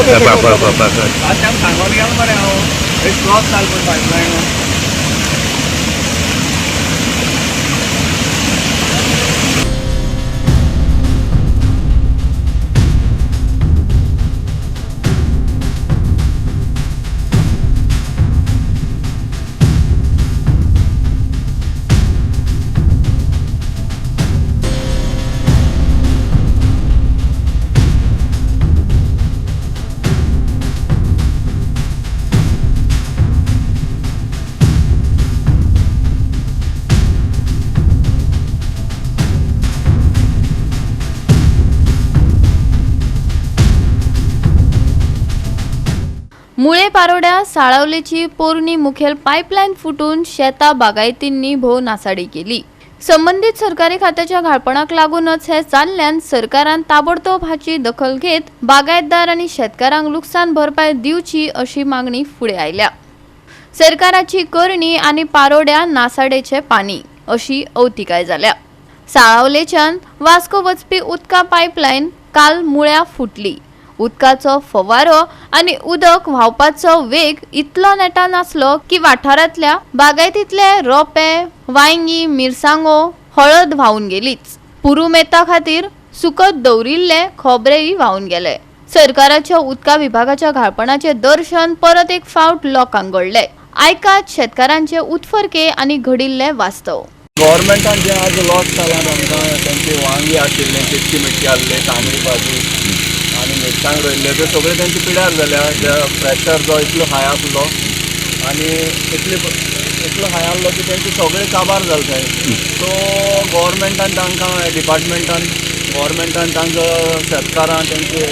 सांगून गेलो मरे हांव क्रॉस जाल पायपलायन मुळे पारोड्या साळावलेची पोरणी मुखेल पाईपलाईन फुटून शेता बागायतींनी भोव नासाडी केली। संबंधित सरकारी खात्याच्या घाळपणाक लागूनच हे जाल्ल्यान सरकारान ताबडतोब हाची दखल घेत बागायतदार आणि शेतकऱ्यांक लुकसाण भरपाई दिवची अशी मागणी फुडें आयल्या। सरकाराची करणी आणि पारोड्या नासाडेचे पाणी अशी अवतिकाय जाल्या। साळावलेच्यान वास्को वचपी उदका पाईपलाईन काल मुळ्या फुटली। उदकाचो फवारो आणि उदक व्हावपाचो वेग इतलो नेटा नासलो की वाठारांतल्या बागायतीतले रोपे, वांगी, मिरसांगो, हळद व्हावून गेलीच। पुरुमेता खातीर सुकत दवरिल्ले खोबरेय व्हावून गेले। सरकाराच्या उदका विभागाच्या घाळपणाचे दर्शन परत एक फावट लोकांक घडले। आयकात शेतकऱ्यांचे उतफरके आणि घडिल्ले वास्तव। गव्हर्मेंटान जे आज लॉस जाला आमकां तेंचे वांगी आशिल्ले चिटकी मिटकी आसले तांबडी भाजी आनी मिरसांग रोयल्ले ते सगळे तेंचे पिड्यार जाल्या। प्रेशर जो इतलो हाय आसलो आनी इतलो हाय आसलो की तेंचे सगळे काबार जाले। सो गव्हर्मेंटान तांकां डिपार्टमेंटान गव्हर्मेंटान तांकां शेतकारां तेंचे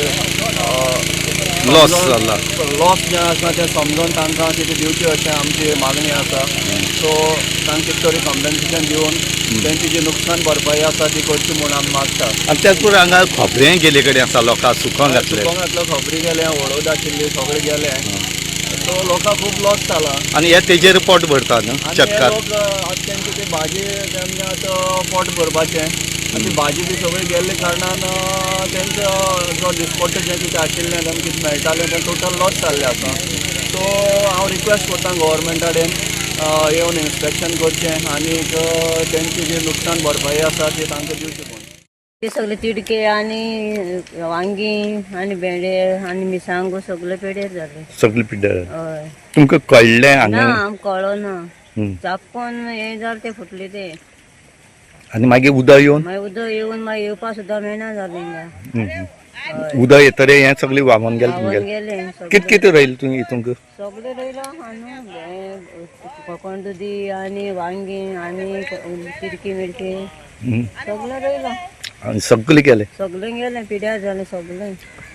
लॉस जे आसा ते समजून तांकां कितें दिवचें अशें आमची मागणी आसा। सो तांकां कितें तरी कॉम्पेन्सेशन दिवन तेंची जी नुकसान भरपाई आसा ती करची म्हूण आमी मागता। आनी त्याच बरोबर हांगा खोबरें गेले कडेन आसा, लोकांक सुकोंक घातलें खोबरी गेले, हळद आशिल्ली सगळे गेले। सो लोकांक खूब लॉस जाला आनी हे तेजेर पोट भरता न्हू शेतकार। आतां तेंची ती भाजी तेंचे आतां पोट भरपाचें आनी ती भाजी बी सगळी गेल्ले कारणान तेंचो जो दिसपट्टो जें कितें आशिल्लें तेंकां कितें मेळटालें तें टोटल लॉस जाल्लें आसा। सो हांव रिक्वेस्ट करता गव्हर्मेंटा कडेन येवन इन्स्पेक्शन करचें आनी तेंची जी नुकसान भरपाई आसा ती तांकां दिवची पडटा। ते सगळे तिडके आणि वांगी आणि भेंडे आणि मिरसांगो सगळे पेड्यार जाले। सगळे पिड्यार हय तुमकां कळ्ळें ना हांगा? आमकां कळो ना चापकोन हे जाले ते फुटले ते आनी मागीर उदक येवन मागीर उदक येवन मागीर येवपा सुद्दां मेळना जालें। उदक येतरे हें सगळें व्हांवून गेलें तुमगेलें? गेले कितें कितें रोयलें तुमी हितूंक? सगळे रोयलो आनी कोकण दुदी आणि वांगी आणि तिडकी मिडकी सगळे रोयलो आनी सगळें गेलें? सगळे गेले पिड्यार जाले सगळे।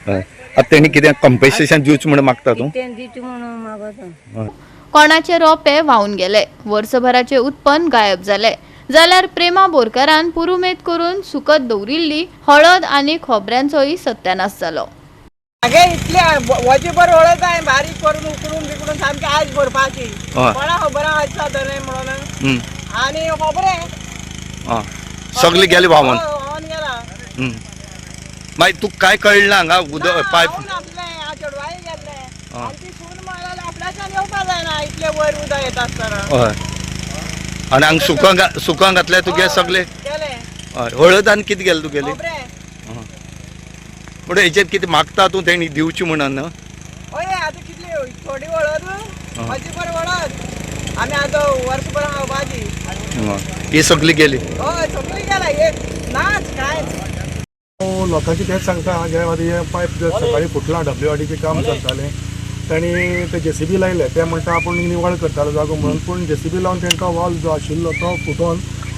हय आतां तेणी कितें कॉम्पेन्सेशन दिवचें म्हण मागता तूं? तें दिवचें म्हणून मागता। कोणाचे रोपे व्हावून गेले, वर्सभराचे उत्पन्न गायब जाले जाल्यार प्रेमा बोरकारान पुरुमेत करून सुकत दवरिल्ली हळद आणि खोबऱ्यांचोय सत्यानाश जालो। मागे इतले वजीभर हळद हांवें बारीक करून उकडून बिकडून सामकी आयज भरपाची कोणा खबर आसा जालें म्हणून आनी खोबरें सगळे गेले व्हांवून गेला। मागीर तुका काय कळना हांगा उदक पायप चेडवाय गेल्ले आनी ती सून मारल्यार आपल्याच्यान येवपा जायना इतले वयर उदक येता आसतना। हय आनी हांगा सुकोंक घातले तुगे सगळे गेले। हय हळद आनी कितें गेलें तुगेली? खोबरें म्हणून हेचेर कितें मागता तूं तेणी दिवची म्हणून? हय आतां कितली थोडी हळद वजीभर हळद आनी आतां वर्सभर भाजी ही सगळी गेली? हय सगळी गेला एक नाच काय लोकांची तेच सांगता जे हे पायप सकाळी फुटला WRDचे काम चलतालें तांणी ते JCB लायले ते म्हणटा आपूण निवळ करतालो जागो म्हणून पूण JCB लावन तांकां वॉल जो आशिल्लो तो फुटोवन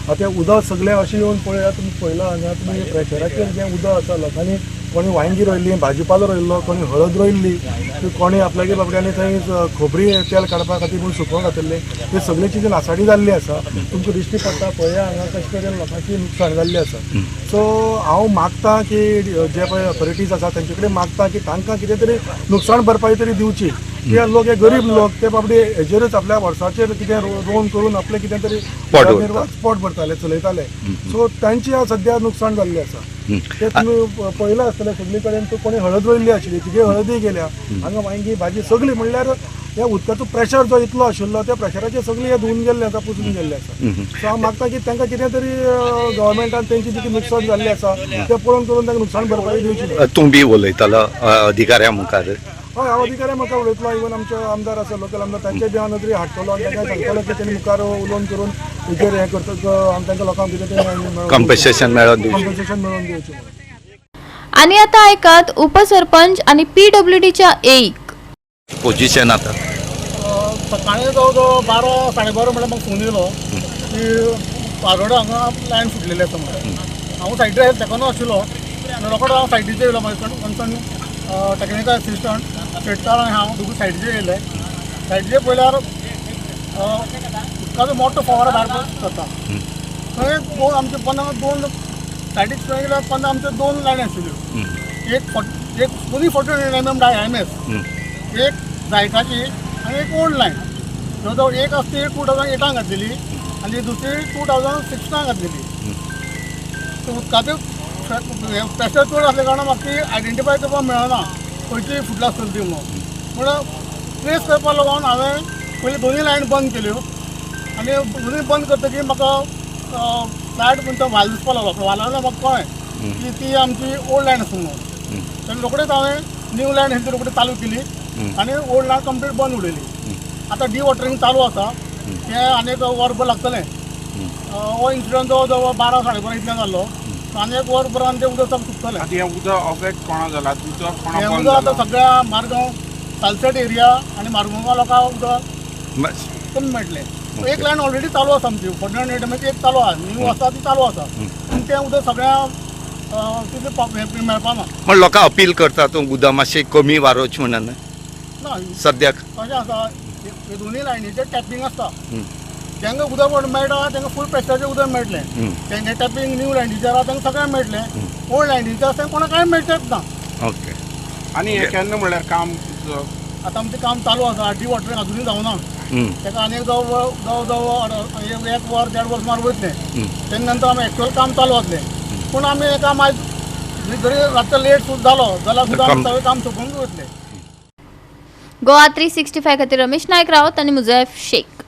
आतां उदक सगळें अशें येवन पळयात तुमी पळयलां हांगा तुमी प्रेशराचेर जें उदक आसा लोकांनी कोणी वांगी रोयल्ली, भाजीपालो रोयल्लो, कोणी हळद रोयल्ली, कोणी आपल्यागे बाबड्यांनी थंय खोबरी तेल काडपा खातीर म्हूण सुकोवंक घातिल्लें ते सगळेची जी नासाडी जाल्ली आसा तुमकां दिश्टी पडटा पळया हांगा कशें तरेन लोकांची नुकसाण जाल्ली आसा। सो हांव मागता की जे पळय ऑथॉरिटीज आसा तेंचे कडेन मागता की तांकां कितें तरी नुकसाण भरपाई तरी दिवची। ते लोक हे गरीब लोक ते बाबडे हेजेरच आपल्या वर्साचेर कितें रोवन करून आपलें कितें तरी पोट भरताले चलयताले। सो तांची सद्या नुकसाण जाल्ली आसा। ते तुम्ही पळयलें आसतलें सगळे कडेन तूं कोणी हळद रोयल्ली आशिल्ली तिगे हळदी गेल्या हांगा वांयगी भाजी सगळी म्हणल्यार ह्या उदकाचो प्रेशर जो इतलो आशिल्लो त्या प्रेशराचेर सगळी हे धुवन गेल्ले आसा पुसून गेल्ले आसा सो हांव मागता की तांकां कितें तरी गव्हर्मेंटान तेंची जी मिक्सअप जाल्ली आसा ते पळोवन करून तांकां नुकसाण भरपाई दिवची तूं बी उलयतलो अधिकाऱ्या मुखार हय हांव अधिकाऱ्या म्हाका उलयतलो इवन आमचे आमदार आसा लोकल आमदार तांचे बी हांव नदरी हाडटलो आनी तांकां सांगतलो की तेणी मुखार उलोवन करून हेजेर हें करता आनी तांकां लोकांक कितें तें कॉम्पेन्सेशन मेळोन दिवचें कॉम्पेन्सेशन मेळोवन दिवचें आणि आता ऐकात उपसरपंच आणि PWDच्या एक पोझिशन आता सकाळी जवळ जवळ 12 साडे 12 म्हळ्यार म्हाका फोन येयलो की पारोडा हांगा लायन सुटलेली आसा म्हणून हांव सायडीर तेकोन आशिल्लो आनी रोखडो हांव सायडीचेर येयलो म्हाजे कन्सर्न टॅक्निकल असिस्टंट शेटकार आनी हांव दोगूय सायडीचेर येयले सायडीचेर पळयल्यार उदकाचो मोठो फवारो भायर जाता थंय दोन आमचे दोन सायडीक थंय गेल्यार आमचे 2 लायनी आशिल्ल्यो एक दोनी 40 mm IMS एक जायकाची आनी एक ओल्ड लायन जवळ जवळ एक आसा ती 2008 घातलेली आनी दुसरी 2016 घातलेली सो उदकाचें प्रेशर चड आसल्या कारणान म्हाका ती आयडेंटिफाय करपाक मेळना खंयची फुटला आसतली ती म्हणून ट्रेस करपा लागून हांवें पयलीं दोनूय लायन बंद केल्यो आनी दोनूय बंद करतकीर म्हाका फ्लॅट म्हणटा वाल दिसपा लागलो वालान म्हाका कळ्ळें की ती आमची ओल्ड लायन आसा म्हणून तेन्ना रोखडेच हांवें न्यू लायन हेंची रोखडी चालू केली आनी ओल्ड लायन कंप्लीट बंद उडयली आतां डिवॉटरिंग चालू आसा तें आनी एक वरभर लागतलें हो इन्सिडंट जवळ जवळ 12 साडे 12 इतल्यान जाल्लो आनी एक वरभरान तें उदक सुकतलें हें उदक अफेक्ट कोणा जाला उदक कोणा हें बंद उदक जाला आतां सगळ्या मारगांव सालसेट एरिया आनी मारगांव लोकांक उदक कमी मेळटलें एक लायन ऑलरेडी चालू आसा आमची 48 म्हणजे एक चालू आसा न्यू आसा ती चालू आसा आनी तें उदक सगळ्या तितलें मेळपाना पण लोकां अपील करता तूं उदक मातशें कमी वारोवचें म्हणून ना सद्याक कशें आसा हे दोनूय लायनीचेर टॅपिंग आसता जेंका उदक मेळटा तेंका फूल प्रेशराचें उदक मेळटलें तेंगे टॅपिंग न्यू लायनीचेर आसा तेंका सगळें मेळटलें ओल्ड लायनीचें आसा तें कोणाक कांय मेळचेंच ना ओके आनी हें केन्ना म्हणल्यार काम आतां आमचें काम चालू आसा डिवॉटरिंग अजुनूय जावना तेका आनी जवळ जवळ 1 वर 1.5 वर सुमार वयतलें तेन्ना नंतर आमी एक्चुअल काम चालू जातलें पूण आमी हें काम आयज जरी रातचो लेट सुद्दां जालो जाल्यार सुद्दां आमी सगळें काम सोंपोवन वयतलें गोवा 365 खातीर रमेश नायक रावत आनी मुजैफ शेख.